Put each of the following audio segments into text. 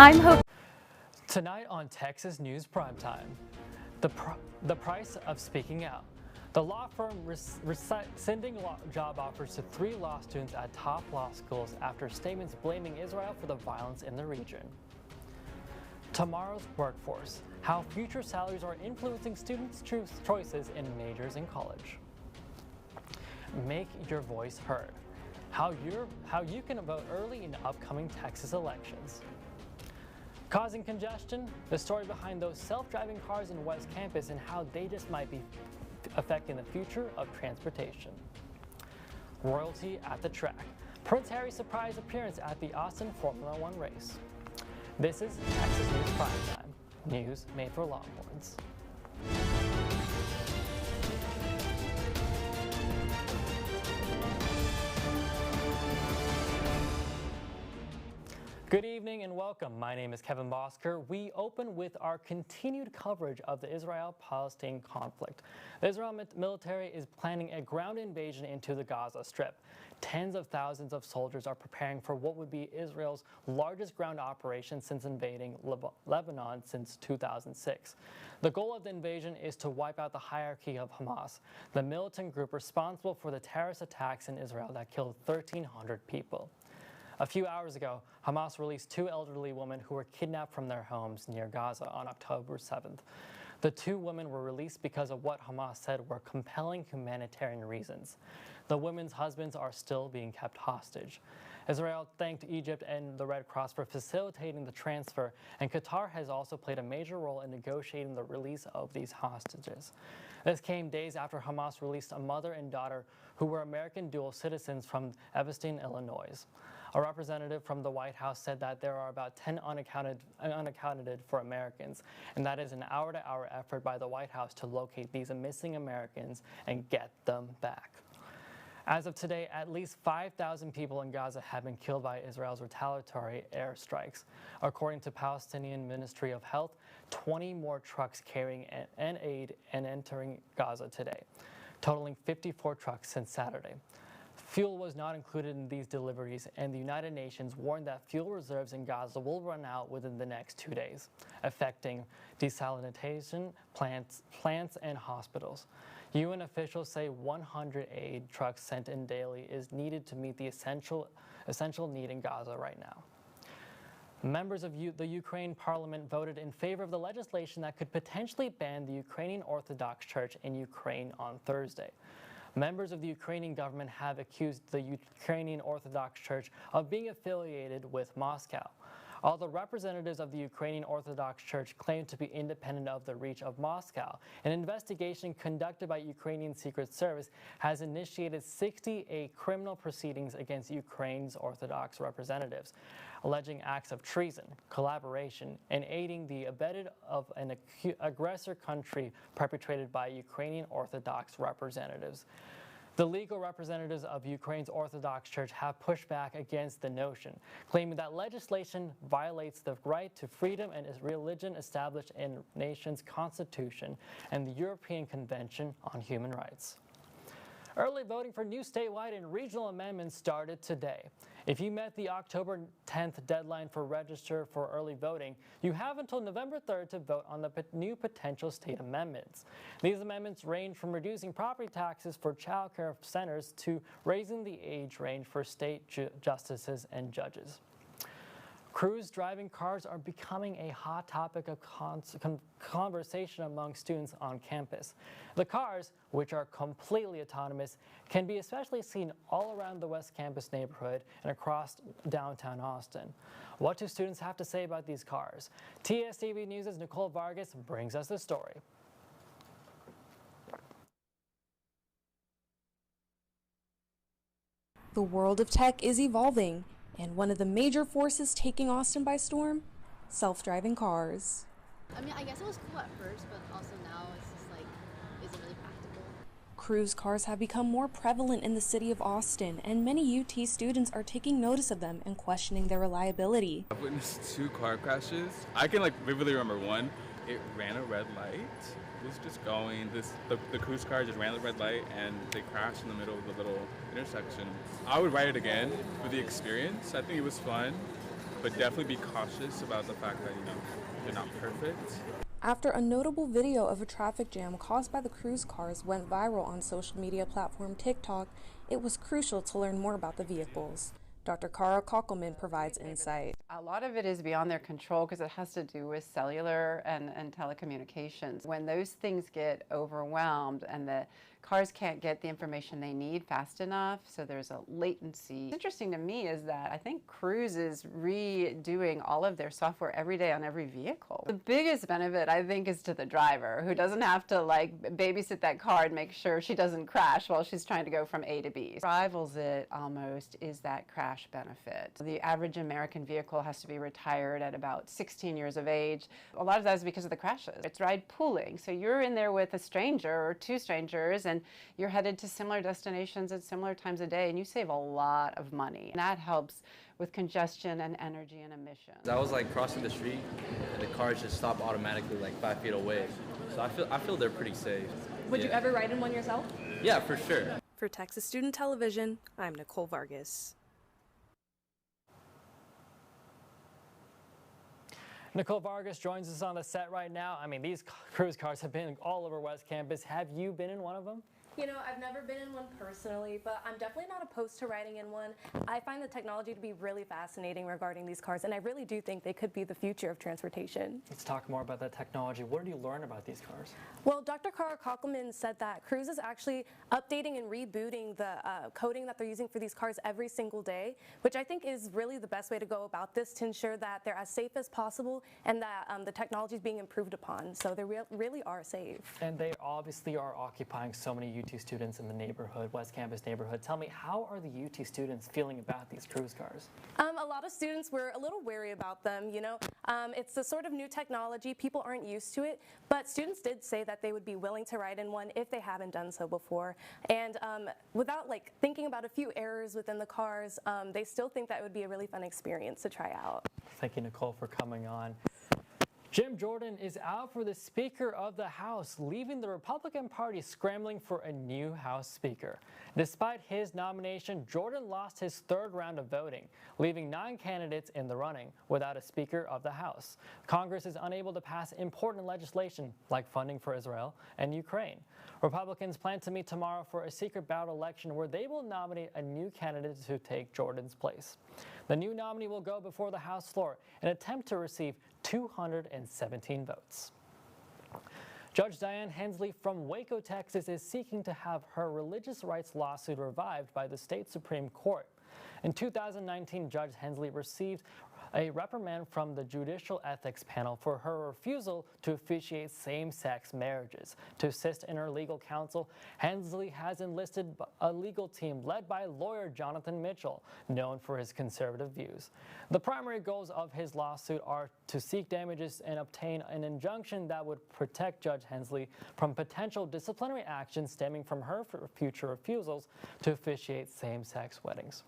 I'm hoping. Tonight on Texas News Primetime, the price of speaking out. The law firm rescinding job offers to 3 law students at top law schools after statements blaming Israel for the violence in the region. Tomorrow's workforce, how future salaries are influencing students' choices in majors in college. Make your voice heard, how you can vote early in upcoming Texas elections. Causing congestion, the story behind those self-driving cars in West Campus and how they just might be affecting the future of transportation. Royalty at the track, Prince Harry's surprise appearance at the Austin Formula One race. This is Texas News Primetime, news made for Longhorns. Good evening and welcome. My name is Kevin Baskar. We open with our continued coverage of the Israel-Palestine conflict. The Israel military is planning a ground invasion into the Gaza Strip. Tens of thousands of soldiers are preparing for what would be Israel's largest ground operation since invading Lebanon since 2006. The goal of the invasion is to wipe out the hierarchy of Hamas, the militant group responsible for the terrorist attacks in Israel that killed 1,300 people. A few hours ago, Hamas released 2 elderly women who were kidnapped from their homes near Gaza on October 7th. The 2 women were released because of what Hamas said were compelling humanitarian reasons. The women's husbands are still being kept hostage. Israel thanked Egypt and the Red Cross for facilitating the transfer, and Qatar has also played a major role in negotiating the release of these hostages. This came days after Hamas released a mother and daughter who were American dual citizens from Evanston, Illinois. A representative from the White House said that there are about 10 unaccounted for Americans, and that is an hour-to-hour effort by the White House to locate these missing Americans and get them back. As of today, at least 5,000 people in Gaza have been killed by Israel's retaliatory airstrikes. According to Palestinian Ministry of Health, 20 more trucks carrying an aid and entering Gaza today, totaling 54 trucks since Saturday. Fuel was not included in these deliveries, and the United Nations warned that fuel reserves in Gaza will run out within the next 2 days, affecting desalination plants and hospitals. UN officials say 100 aid trucks sent in daily is needed to meet the essential need in Gaza right now. Members of the Ukraine parliament voted in favor of the legislation that could potentially ban the Ukrainian Orthodox Church in Ukraine on Thursday. Members of the Ukrainian government have accused the Ukrainian Orthodox Church of being affiliated with Moscow. Although representatives of the Ukrainian Orthodox Church claim to be independent of the reach of Moscow, an investigation conducted by Ukrainian Secret Service has initiated 68 criminal proceedings against Ukraine's Orthodox representatives, alleging acts of treason, collaboration, and aiding the abetting of an aggressor country perpetrated by Ukrainian Orthodox representatives. The legal representatives of Ukraine's Orthodox Church have pushed back against the notion, claiming that legislation violates the right to freedom and religion established in the nation's constitution and the European Convention on Human Rights. Early voting for new statewide and regional amendments started today. If you met the October 10th deadline for register for early voting, you have until November 3rd to vote on the new potential state amendments. These amendments range from reducing property taxes for child care centers to raising the age range for state justices and judges. Cruise driving cars are becoming a hot topic of conversation among students on campus. The cars, which are completely autonomous, can be especially seen all around the West Campus neighborhood and across downtown Austin. What do students have to say about these cars? tstvnews' Nicole Vargas brings us the story. The world of tech is evolving, and one of the major forces taking Austin by storm, self-driving cars. I mean, I guess it was cool at first, but also now it's just like, isn't really practical. Cruise cars have become more prevalent in the city of Austin, and many UT students are taking notice of them and questioning their reliability. I've witnessed 2 car crashes. I can vividly remember one. It ran a red light. It was just going. The cruise car just ran the red light and they crashed in the middle of the little intersection. I would ride it again for the experience. I think it was fun. but definitely be cautious about the fact that, they're not perfect. After a notable video of a traffic jam caused by the cruise cars went viral on social media platform TikTok, it was crucial to learn more about the vehicles. Dr. Kara Kockelman provides insight. A lot of it is beyond their control because it has to do with cellular and telecommunications. When those things get overwhelmed and the cars can't get the information they need fast enough, so there's a latency. What's interesting to me is that I think Cruise is redoing all of their software every day on every vehicle. The biggest benefit, I think, is to the driver, who doesn't have to babysit that car and make sure she doesn't crash while she's trying to go from A to B. What rivals it almost is that crash benefit. The average American vehicle has to be retired at about 16 years of age. A lot of that is because of the crashes. It's ride pooling, so you're in there with a stranger or two strangers, and you're headed to similar destinations at similar times of day, and you save a lot of money. And that helps with congestion and energy and emissions. I was crossing the street, and the cars just stopped automatically 5 feet away. So I feel they're pretty safe. Would you ever ride in one yourself? Yeah, for sure. For Texas Student Television, I'm Nicole Vargas. Nicole Vargas joins us on the set right now. I mean, these cruise cars have been all over West Campus. Have you been in one of them? You know, I've never been in one personally, but I'm definitely not opposed to riding in one. I find the technology to be really fascinating regarding these cars, and I really do think they could be the future of transportation. Let's talk more about that technology. What did you learn about these cars? Well, Dr. Kara Kockelman said that Cruise is actually updating and rebooting the coding that they're using for these cars every single day, which I think is really the best way to go about this to ensure that they're as safe as possible and that the technology is being improved upon. So they really are safe. And they obviously are occupying so many UT students in the neighborhood, West Campus neighborhood. Tell me, how are the UT students feeling about these cruise cars? A lot of students were a little wary about them, It's the sort of new technology. People aren't used to it, but students did say that they would be willing to ride in one if they haven't done so before. And without thinking about a few errors within the cars, they still think that would be a really fun experience to try out. Thank you, Nicole, for coming on. Jim Jordan is out for the Speaker of the House, leaving the Republican Party scrambling for a new House Speaker. Despite his nomination, Jordan lost his third round of voting, leaving 9 candidates in the running without a Speaker of the House. Congress is unable to pass important legislation like funding for Israel and Ukraine. Republicans plan to meet tomorrow for a secret ballot election where they will nominate a new candidate to take Jordan's place. The new nominee will go before the House floor in an attempt to receive 217 votes. Judge Diane Hensley from Waco, Texas, is seeking to have her religious rights lawsuit revived by the state Supreme Court. In 2019, Judge Hensley received a reprimand from the Judicial Ethics Panel for her refusal to officiate same-sex marriages. To assist in her legal counsel, Hensley has enlisted a legal team led by lawyer Jonathan Mitchell, known for his conservative views. The primary goals of his lawsuit are to seek damages and obtain an injunction that would protect Judge Hensley from potential disciplinary action stemming from her future refusals to officiate same-sex weddings.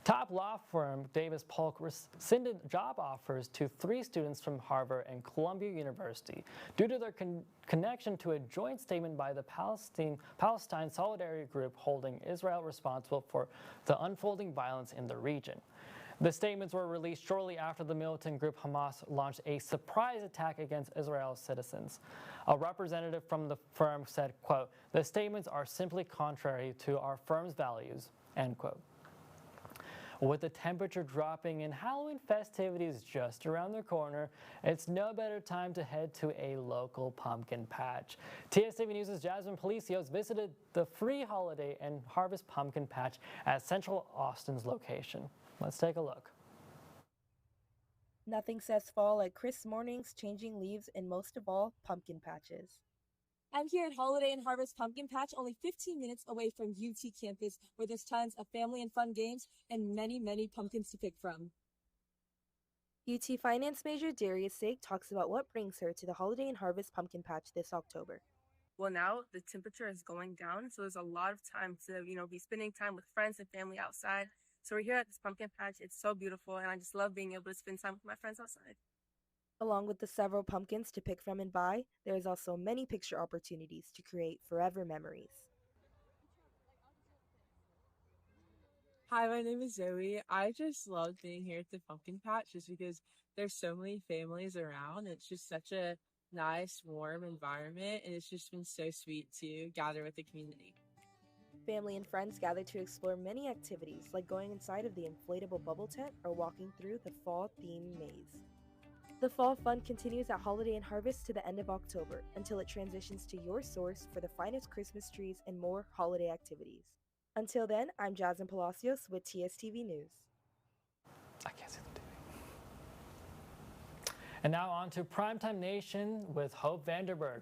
Top law firm Davis Polk rescinded job offers to 3 students from Harvard and Columbia University due to their connection to a joint statement by the Palestine Solidarity Group holding Israel responsible for the unfolding violence in the region. The statements were released shortly after the militant group Hamas launched a surprise attack against Israel's citizens. A representative from the firm said, quote, "The statements are simply contrary to our firm's values," end quote. With the temperature dropping and Halloween festivities just around the corner, it's no better time to head to a local pumpkin patch. tstvnews' Jasmine Palacios visited the free holiday and harvest pumpkin patch at Central Austin's location. Let's take a look. Nothing says fall like crisp mornings, changing leaves, and most of all, pumpkin patches. I'm here at Holiday and Harvest Pumpkin Patch, only 15 minutes away from UT campus, where there's tons of family and fun games and many, many pumpkins to pick from. UT finance major Darius Sake talks about what brings her to the Holiday and Harvest Pumpkin Patch this October. Well, now the temperature is going down, so there's a lot of time to, be spending time with friends and family outside. So we're here at this pumpkin patch. It's so beautiful, and I just love being able to spend time with my friends outside. Along with the several pumpkins to pick from and buy, there is also many picture opportunities to create forever memories. Hi, my name is Zoe. I just love being here at the pumpkin patch just because there's so many families around. It's just such a nice, warm environment, and it's just been so sweet to gather with the community. Family and friends gather to explore many activities like going inside of the inflatable bubble tent or walking through the fall-themed maze. The fall fun continues at Holiday and Harvest to the end of October until it transitions to your source for the finest Christmas trees and more holiday activities. Until then, I'm Jasmine Palacios with TSTV News. I can't see the TV. And now on to Primetime Nation with Hope Vanderberg.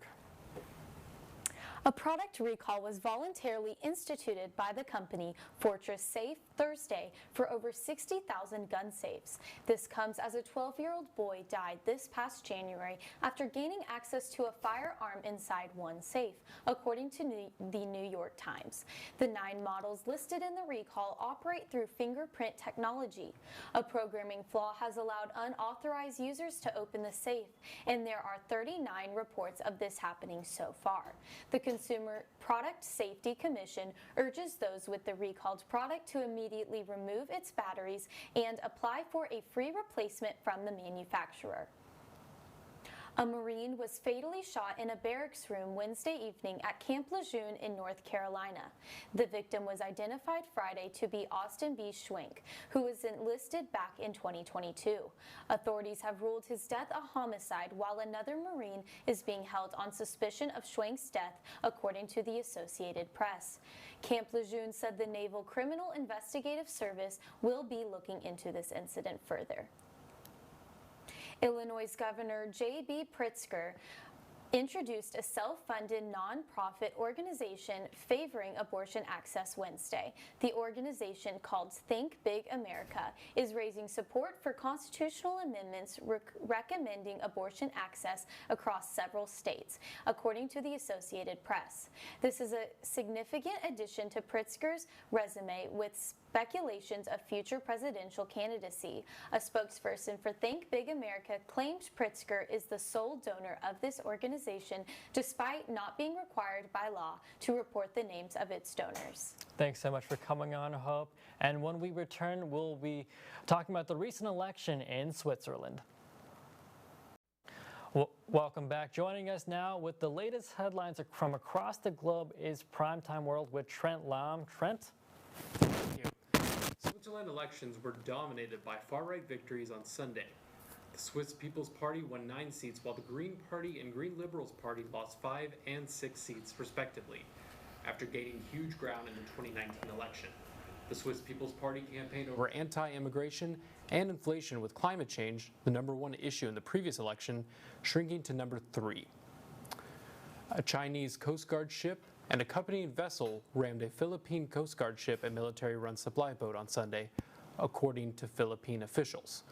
A product recall was voluntarily instituted by the company Fortress Safe Thursday for over 60,000 gun safes. This comes as a 12-year-old boy died this past January after gaining access to a firearm inside one safe, according to the New York Times. The 9 models listed in the recall operate through fingerprint technology. A programming flaw has allowed unauthorized users to open the safe, and there are 39 reports of this happening so far. The Consumer Product Safety Commission urges those with the recalled product to immediately remove its batteries and apply for a free replacement from the manufacturer. A Marine was fatally shot in a barracks room Wednesday evening at Camp Lejeune in North Carolina. The victim was identified Friday to be Austin B. Schwenk, who was enlisted back in 2022. Authorities have ruled his death a homicide, while another Marine is being held on suspicion of Schwenk's death, according to the Associated Press. Camp Lejeune said the Naval Criminal Investigative Service will be looking into this incident further. Illinois Governor J.B. Pritzker introduced a self-funded nonprofit organization favoring abortion access Wednesday. The organization, called Think Big America, is raising support for constitutional amendments recommending abortion access across several states, according to the Associated Press. This is a significant addition to Pritzker's resume, with speculations of future presidential candidacy. A spokesperson for Think Big America claimed Pritzker is the sole donor of this organization, despite not being required by law to report the names of its donors. Thanks so much for coming on, Hope. And when we return, we'll be talking about the recent election in Switzerland. Welcome back. Joining us now with the latest headlines from across the globe is Primetime World with Trent Lam. Trent? Thank you. Switzerland elections were dominated by far-right victories on Sunday. The Swiss People's Party won 9 seats, while the Green Party and Green Liberals Party lost 5 and 6 seats, respectively, after gaining huge ground in the 2019 election. The Swiss People's Party campaigned over anti-immigration and inflation, with climate change, the #1 issue in the previous election, shrinking to #3. A Chinese Coast Guard ship and accompanying vessel rammed a Philippine Coast Guard ship and military-run supply boat on Sunday, according to Philippine officials.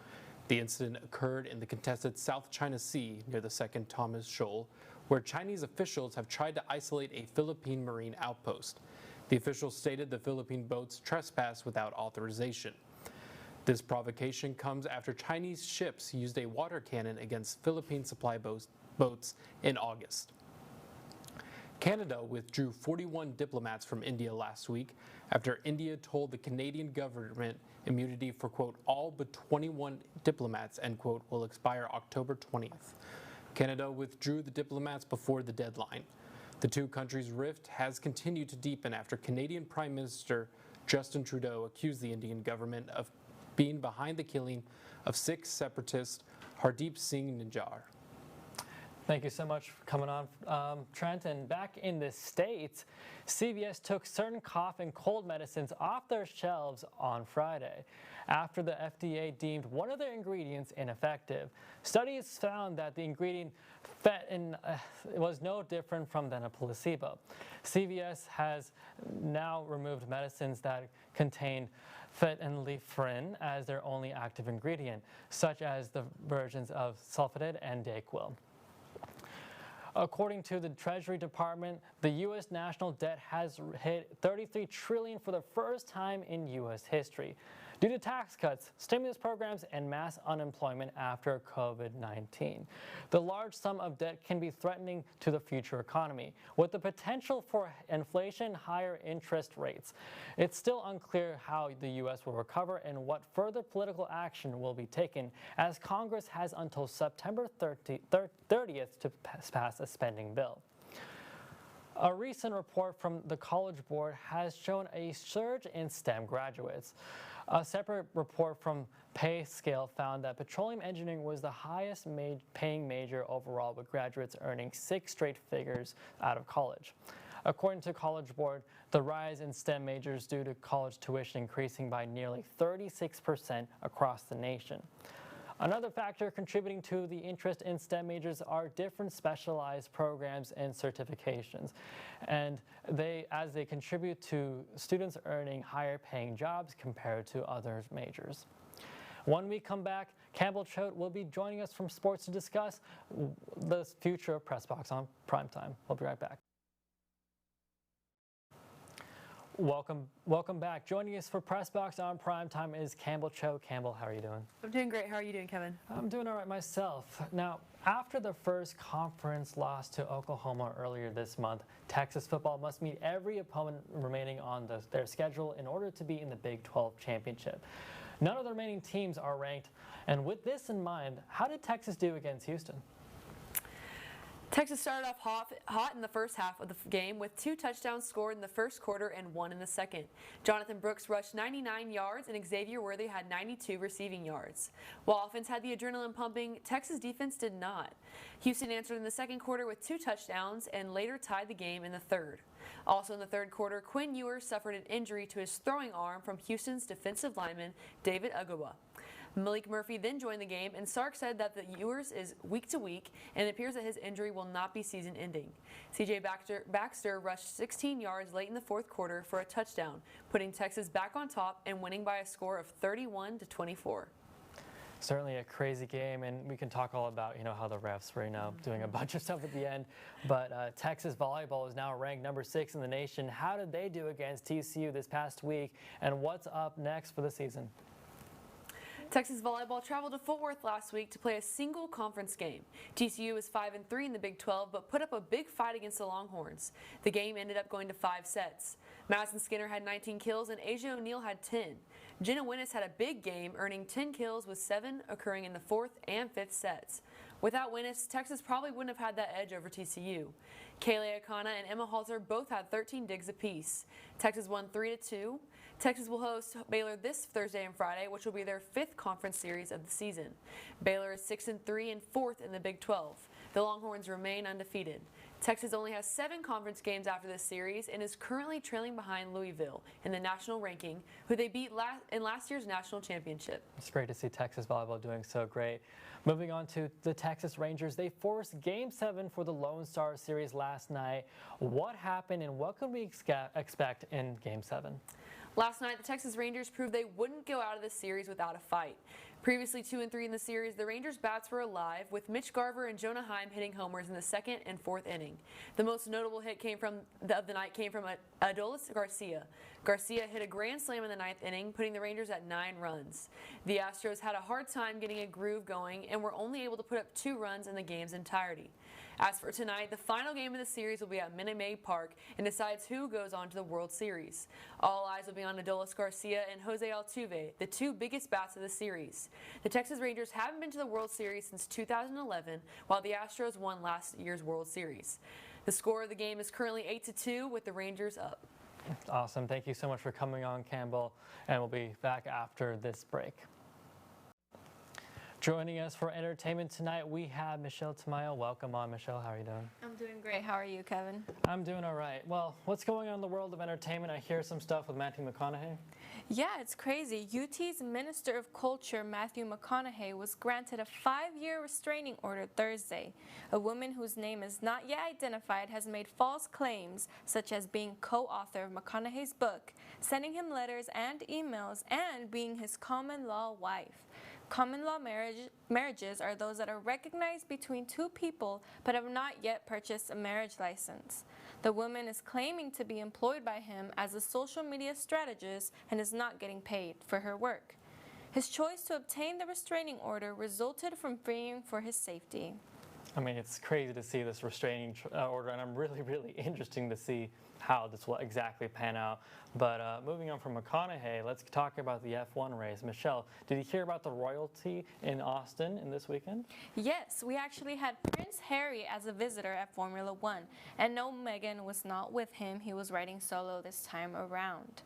The incident occurred in the contested South China Sea near the Second Thomas Shoal, where Chinese officials have tried to isolate a Philippine marine outpost. The officials stated the Philippine boats trespassed without authorization. This provocation comes after Chinese ships used a water cannon against Philippine supply boats in August. Canada withdrew 41 diplomats from India last week after India told the Canadian government immunity for, quote, all but 21 diplomats, end quote, will expire October 20th. Canada withdrew the diplomats before the deadline. The two countries' rift has continued to deepen after Canadian Prime Minister Justin Trudeau accused the Indian government of being behind the killing of Sikh separatist Hardeep Singh Nijjar. Thank you so much for coming on, Trent. And back in the States, CVS took certain cough and cold medicines off their shelves on Friday after the FDA deemed one of their ingredients ineffective. Studies found that the ingredient was no different than a placebo. CVS has now removed medicines that contain phenylephrine as their only active ingredient, such as the versions of Sulfated and Dayquil. According to the Treasury Department, the U.S. national debt has hit $33 trillion for the first time in U.S. history. due to tax cuts, stimulus programs, and mass unemployment after COVID-19. The large sum of debt can be threatening to the future economy, with the potential for inflation, higher interest rates. It's still unclear how the U.S. will recover and what further political action will be taken, as Congress has until September 30th to pass a spending bill. A recent report from the College Board has shown a surge in STEM graduates. A separate report from Pay Scale found that petroleum engineering was the highest paying major overall, with graduates earning 6 straight figures out of college. According to College Board, the rise in STEM majors due to college tuition increasing by nearly 36% across the nation. Another factor contributing to the interest in STEM majors are different specialized programs and certifications, and as they contribute to students earning higher paying jobs compared to other majors. When we come back, Campbell Choate will be joining us from sports to discuss the future of Press Box on Primetime. We'll be right back. Welcome back. Joining us for Press Box on Primetime is Campbell Choate. Campbell, how are you doing? I'm doing great. How are you doing, Kevin? I'm doing all right myself. Now, after the first conference loss to Oklahoma earlier this month, Texas football must meet every opponent remaining on their schedule in order to be in the Big 12 championship. None of the remaining teams are ranked, and with this in mind, how did Texas do against Houston? Texas started off hot in the first half of the game with 2 touchdowns scored in the first quarter and 1 in the second. Jonathan Brooks rushed 99 yards and Xavier Worthy had 92 receiving yards. While offense had the adrenaline pumping, Texas defense did not. Houston answered in the second quarter with 2 touchdowns and later tied the game in the third. Also in the third quarter, Quinn Ewers suffered an injury to his throwing arm from Houston's defensive lineman David Ugwoegbu. Malik Murphy then joined the game, and Sark said that the Ewers is week to week, and it appears that his injury will not be season-ending. C.J. Baxter rushed 16 yards late in the fourth quarter for a touchdown, putting Texas back on top and winning by a score of 31-24. Certainly a crazy game, and we can talk all about how the refs were doing a bunch of stuff at the end. But Texas volleyball is now ranked number 6 in the nation. How did they do against TCU this past week, and what's up next for the season? Texas volleyball traveled to Fort Worth last week to play a single conference game. TCU was 5-3 in the Big 12, but put up a big fight against the Longhorns. The game ended up going to 5 sets. Madison Skinner had 19 kills and Asia O'Neal had 10. Jenna Winnis had a big game, earning 10 kills with 7 occurring in the 4th and 5th sets. Without Winnis, Texas probably wouldn't have had that edge over TCU. Kaylee Akana and Emma Halter both had 13 digs apiece. Texas won 3-2. Texas will host Baylor this Thursday and Friday, which will be their 5th conference series of the season. Baylor is 6-3 and 4th in the Big 12. The Longhorns remain undefeated. Texas only has 7 conference games after this series and is currently trailing behind Louisville in the national ranking, who they beat in last year's national championship. It's great to see Texas volleyball doing so great. Moving on to the Texas Rangers, they forced Game 7 for the Lone Star Series last night. What happened and what could we expect in Game 7? Last night, the Texas Rangers proved they wouldn't go out of this series without a fight. Previously 2-3 in the series, the Rangers' bats were alive, with Mitch Garver and Jonah Heim hitting homers in the 2nd and 4th inning. The most notable hit of the night came from Adolis Garcia. Garcia hit a grand slam in the 9th inning, putting the Rangers at 9 runs. The Astros had a hard time getting a groove going and were only able to put up 2 runs in the game's entirety. As for tonight, the final game of the series will be at Minute Maid Park and decides who goes on to the World Series. All eyes will be on Adolis Garcia and Jose Altuve, the 2 biggest bats of the series. The Texas Rangers haven't been to the World Series since 2011, while the Astros won last year's World Series. The score of the game is currently 8-2 with the Rangers up. Awesome. Thank you so much for coming on, Campbell, and we'll be back after this break. Joining us for entertainment tonight, we have Michelle Tamayo. Welcome on, Michelle. How are you doing? I'm doing great. How are you, Kevin? I'm doing all right. Well, what's going on in the world of entertainment? I hear some stuff with Matthew McConaughey. Yeah, it's crazy. UT's Minister of Culture, Matthew McConaughey, was granted a 5-year restraining order Thursday. A woman whose name is not yet identified has made false claims, such as being co-author of McConaughey's book, sending him letters and emails, and being his common law wife. Common law marriages are those that are recognized between 2 people but have not yet purchased a marriage license. The woman is claiming to be employed by him as a social media strategist and is not getting paid for her work. His choice to obtain the restraining order resulted from fearing for his safety. I mean, it's crazy to see this restraining order, and I'm really interesting to see how this will exactly pan out. But moving on from McConaughey, let's talk about the F1 race. Michelle, did you hear about the royalty in Austin in this weekend? Yes, we actually had Prince Harry as a visitor at Formula One, and no, Meghan was not with him. He was riding solo this time around.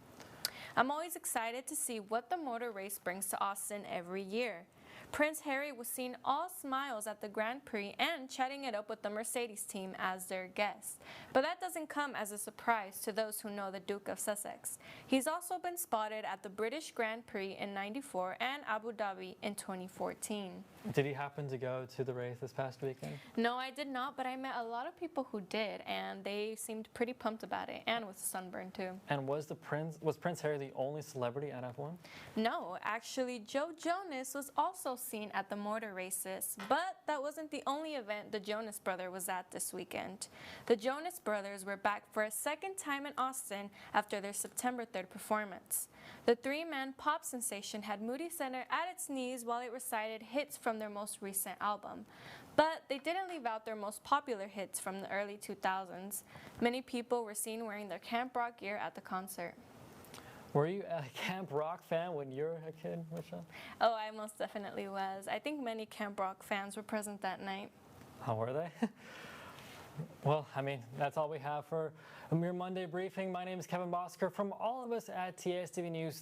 I'm always excited to see what the motor race brings to Austin every year. Prince Harry was seen all smiles at the Grand Prix and chatting it up with the Mercedes team as their guest. But that doesn't come as a surprise to those who know the Duke of Sussex. He's also been spotted at the British Grand Prix in '94 and Abu Dhabi in 2014. Did he happen to go to the race this past weekend? No, I did not, but I met a lot of people who did, and they seemed pretty pumped about it, and with sunburn too. And was Prince Harry the only celebrity at F1? No, actually, Joe Jonas was also seen at the motor races, but that wasn't the only event the Jonas Brothers was at this weekend. The Jonas Brothers were back for a second time in Austin after their September 3rd performance. The three-man pop sensation had Moody Center at its knees while it recited hits from their most recent album. But they didn't leave out their most popular hits from the early 2000s. Many people were seen wearing their Camp Rock gear at the concert. Were you a Camp Rock fan when you were a kid, Michelle? Oh, I most definitely was. I think many Camp Rock fans were present that night. How were they? Well, I mean, that's all we have for a Mere Monday briefing. My name is Kevin Baskar. From all of us at TSTV News,